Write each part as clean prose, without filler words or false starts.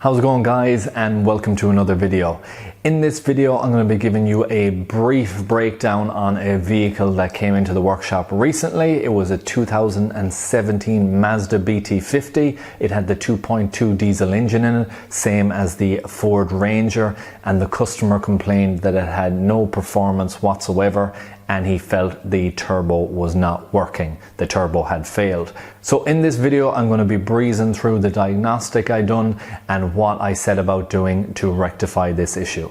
How's it going, guys, and welcome to another video. In this video I'm going to be giving you a brief breakdown on a vehicle that came into the workshop recently. It was a 2017 Mazda BT50. It had the 2.2 diesel engine in it, same as the Ford Ranger, and the customer complained that it had no performance whatsoever and he felt the turbo was not working. The turbo had failed. So in this video I'm going to be breezing through the diagnostic I done and what I set about doing to rectify this issue.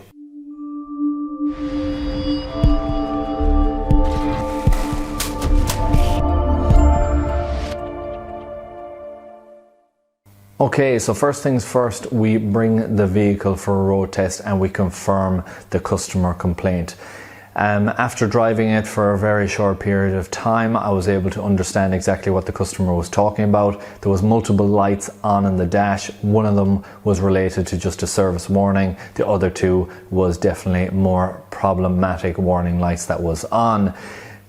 Okay, so first things first, we bring the vehicle for a road test and we confirm the customer complaint. After driving it for a very short period of time, I was able to understand exactly what the customer was talking about. There was multiple lights on in the dash. One of them was related to just a service warning. The other two was definitely more problematic warning lights that was on.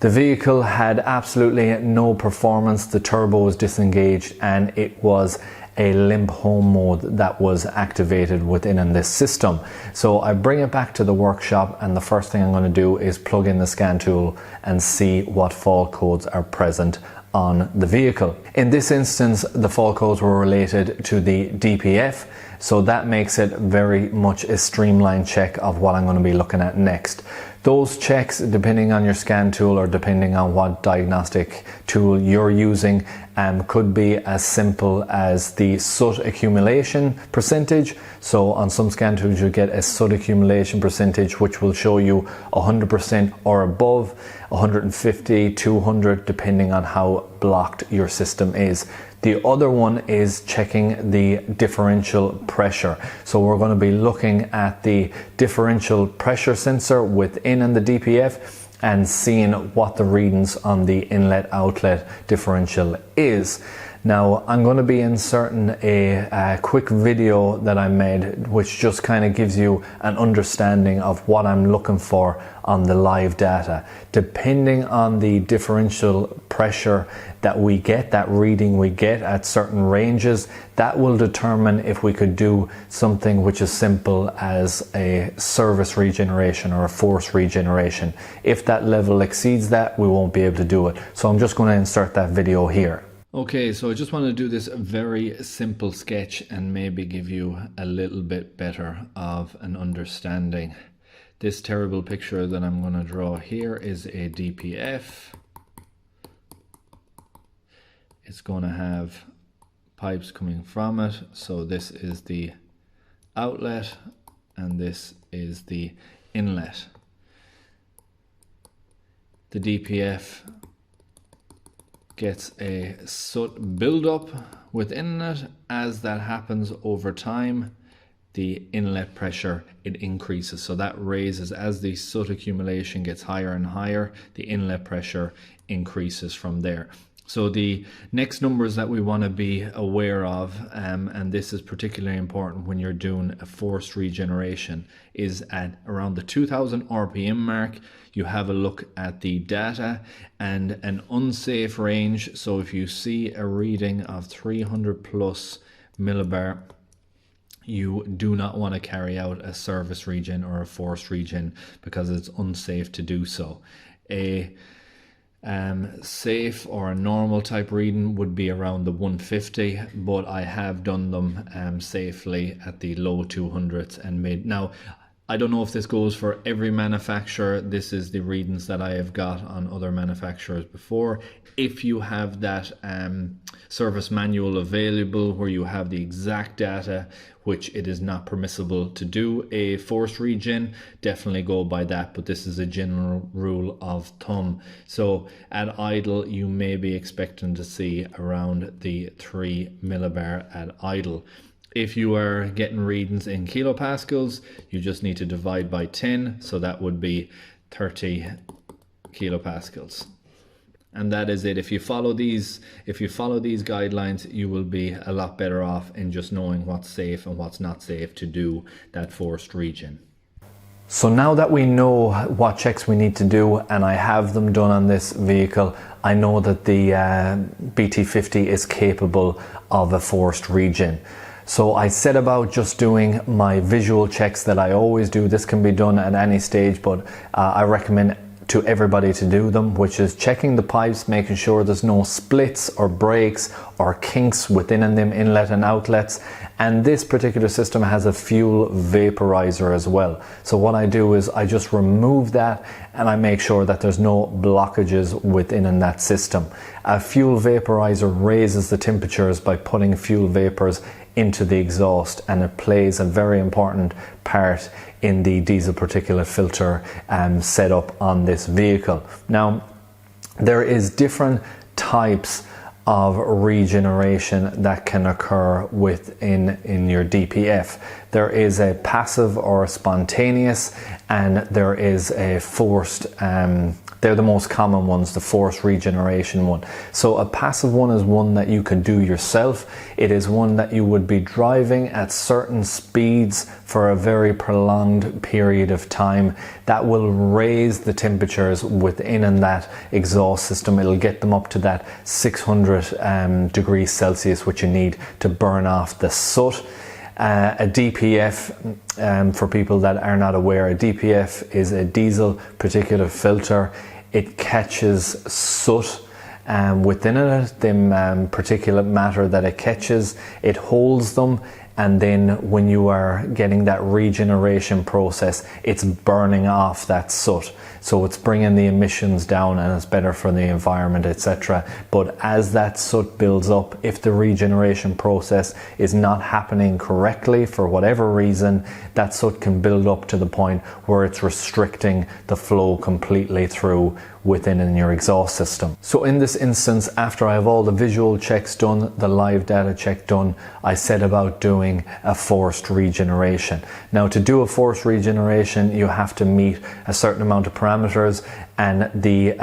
The vehicle had absolutely no performance. The turbo was disengaged and it was a limp home mode that was activated within this system. So I bring it back to the workshop and the first thing I'm going to do is plug in the scan tool and see what fault codes are present on the vehicle. In this instance, the fault codes were related to the DPF, so that makes it very much a streamlined check of what I'm going to be looking at next. Those checks, depending on your scan tool or depending on what diagnostic tool you're using, could be as simple as the soot accumulation percentage. So on some scan tools you get a soot accumulation percentage which will show you 100% or above, 150, 200, depending on how blocked your system is. The other one is checking the differential pressure. So we're going to be looking at the differential pressure sensor within the DPF and seeing what the readings on the inlet outlet differential is. Now I'm going to be inserting a quick video that I made which just kind of gives you an understanding of what I'm looking for on the live data. Depending on the differential pressure that we get, that reading we get at certain ranges, that will determine if we could do something which is simple as a service regeneration or a force regeneration. If that level exceeds that, we won't be able to do it. So I'm just going to insert that video here. Okay, so I just want to do this very simple sketch and maybe give you a little bit better of an understanding. This terrible picture that I'm going to draw here is a DPF. It's going to have pipes coming from it. So this is the outlet and this is the inlet. The DPF gets a soot buildup within it. As that happens over time, the inlet pressure, it increases. So that raises as the soot accumulation gets higher and higher, the inlet pressure increases from there. So the next numbers that we want to be aware of, and this is particularly important when you're doing a forced regeneration, is at around the 2000 RPM mark, you have a look at the data and an unsafe range. So if you see a reading of 300 plus millibar, you do not want to carry out a service regen or a forced regen because it's unsafe to do so. A safe or a normal type reading would be around the 150, but I have done them safely at the low 200s and mid. Now I don't know if this goes for every manufacturer. This is the readings that I have got on other manufacturers before. If you have that service manual available where you have the exact data, which it is not permissible to do a forced regen, definitely go by that, but this is a general rule of thumb. So at idle you may be expecting to see around the 3 millibar at idle. If you are getting readings in kilopascals, you just need to divide by 10, so that would be 30 kilopascals. And that is it. If you follow these guidelines, you will be a lot better off in just knowing what's safe and what's not safe to do that forced regen. So now that we know what checks we need to do, and I have them done on this vehicle, I know that the BT50 is capable of a forced regen. So I set about just doing my visual checks that I always do. This can be done at any stage, but I recommend to everybody to do them, which is checking the pipes, making sure there's no splits or breaks or kinks within them, inlet and outlets. And this particular system has a fuel vaporizer as well. So what I do is I just remove that and I make sure that there's no blockages within that system. A fuel vaporizer raises the temperatures by putting fuel vapors into the exhaust, and it plays a very important part in the diesel particulate filter setup on this vehicle. Now, there is different types of regeneration that can occur in your DPF. There is a passive or spontaneous, and there is a forced. They're the most common ones, the forced regeneration one. So a passive one is one that you can do yourself. It is one that you would be driving at certain speeds for a very prolonged period of time. That will raise the temperatures within that exhaust system. It'll get them up to that 600 degrees Celsius, which you need to burn off the soot. A DPF, for people that are not aware, a DPF is a diesel particulate filter. It catches soot within it, the particulate matter that it catches, it holds them, and then when you are getting that regeneration process, it's burning off that soot. So it's bringing the emissions down, and it's better for the environment, etc. But as that soot builds up, if the regeneration process is not happening correctly for whatever reason, that soot can build up to the point where it's restricting the flow completely through within your exhaust system. So in this instance, after I have all the visual checks done, the live data check done, I set about doing a forced regeneration. Now, to do a forced regeneration, you have to meet a certain amount of parameters, and the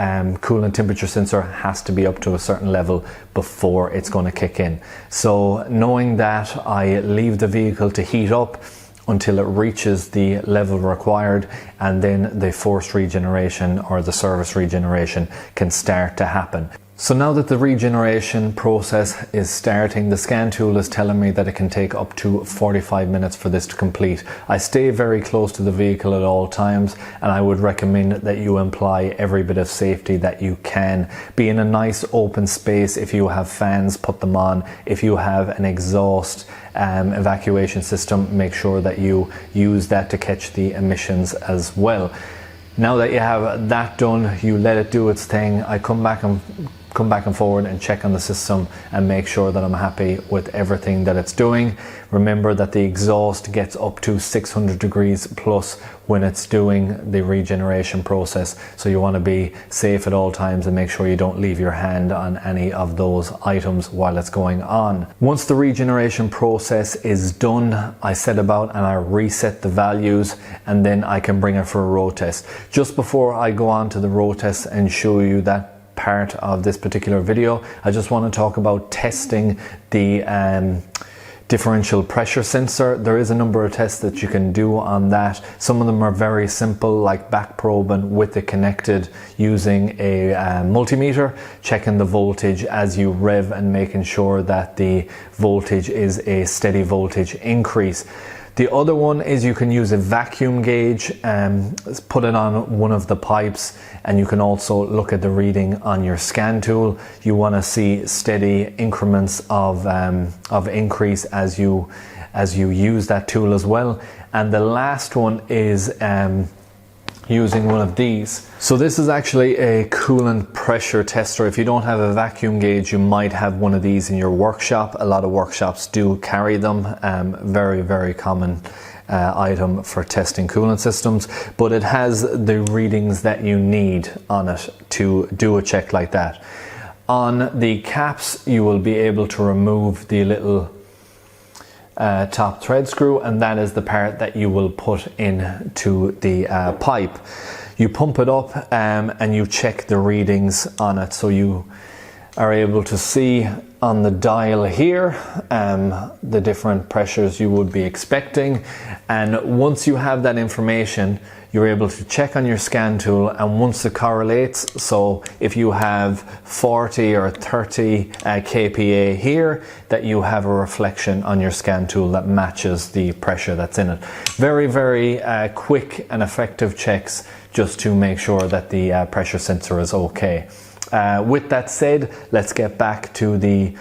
coolant temperature sensor has to be up to a certain level before it's going to kick in. So knowing that, I leave the vehicle to heat up until it reaches the level required, and then the forced regeneration or the service regeneration can start to happen. So now that the regeneration process is starting, the scan tool is telling me that it can take up to 45 minutes for this to complete. I stay very close to the vehicle at all times, and I would recommend that you apply every bit of safety that you can. Be in a nice open space. If you have fans, put them on. If you have an exhaust evacuation system, make sure that you use that to catch the emissions as well. Now that you have that done, you let it do its thing. I come back and forward and check on the system and make sure that I'm happy with everything that it's doing. Remember that the exhaust gets up to 600 degrees plus when it's doing the regeneration process, so you want to be safe at all times and make sure you don't leave your hand on any of those items while it's going on. Once the regeneration process is done, I set about and I reset the values, and then I can bring it for a road test. Just before I go on to the road test and show you that part of this particular video, I just want to talk about testing the differential pressure sensor. There is a number of tests that you can do on that. Some of them are very simple, like back probing with it connected using a multimeter, checking the voltage as you rev and making sure that the voltage is a steady voltage increase. The other one is you can use a vacuum gauge, put it on one of the pipes, and you can also look at the reading on your scan tool. You want to see steady increments of increase as you use that tool as well. And the last one is using one of these. So this is actually a coolant pressure tester. If you don't have a vacuum gauge, you might have one of these in your workshop. A lot of workshops do carry them. Very, very common item for testing coolant systems, but it has the readings that you need on it to do a check like that. On the caps, you will be able to remove the little top thread screw, and that is the part that you will put into the pipe. You pump it up and you check the readings on it. So you are able to see on the dial here the different pressures you would be expecting, and once you have that information, you're able to check on your scan tool, and once it correlates, so if you have 40 or 30 kPa here, that you have a reflection on your scan tool that matches the pressure that's in it. Very, very quick and effective checks just to make sure that the pressure sensor is okay. With that said, let's get back to the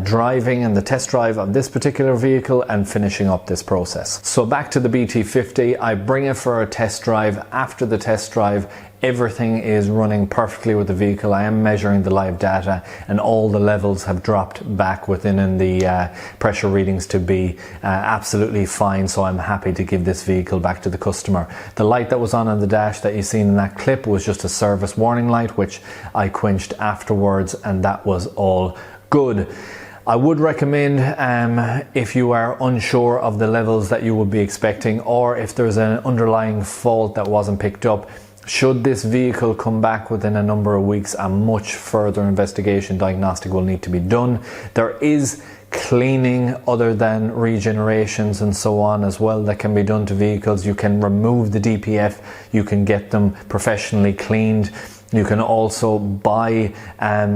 driving and the test drive of this particular vehicle and finishing up this process. So back to the BT50, I bring it for a test drive. After the test drive, everything is running perfectly with the vehicle. I am measuring the live data and all the levels have dropped back within the pressure readings to be absolutely fine, so I'm happy to give this vehicle back to the customer. The light that was on the dash that you seen in that clip was just a service warning light, which I quenched afterwards, and that was all good. I would recommend, if you are unsure of the levels that you would be expecting, or if there's an underlying fault that wasn't picked up, should this vehicle come back within a number of weeks, a much further investigation diagnostic will need to be done. There is cleaning other than regenerations and so on as well that can be done to vehicles. You can remove the DPF, you can get them professionally cleaned. You can also buy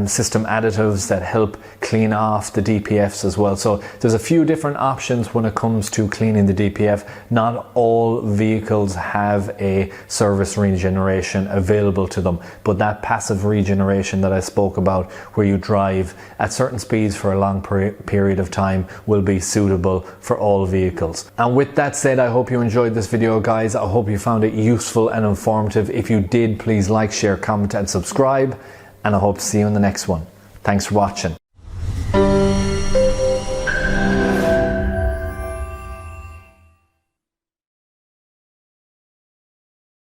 system additives that help clean off the DPFs as well. So there's a few different options when it comes to cleaning the DPF. Not all vehicles have a service regeneration available to them, but that passive regeneration that I spoke about, where you drive at certain speeds for a long period of time, will be suitable for all vehicles. And with that said, I hope you enjoyed this video, guys. I hope you found it useful and informative. If you did, please like, share, comment and subscribe, and I hope to see you in the next one. Thanks for watching.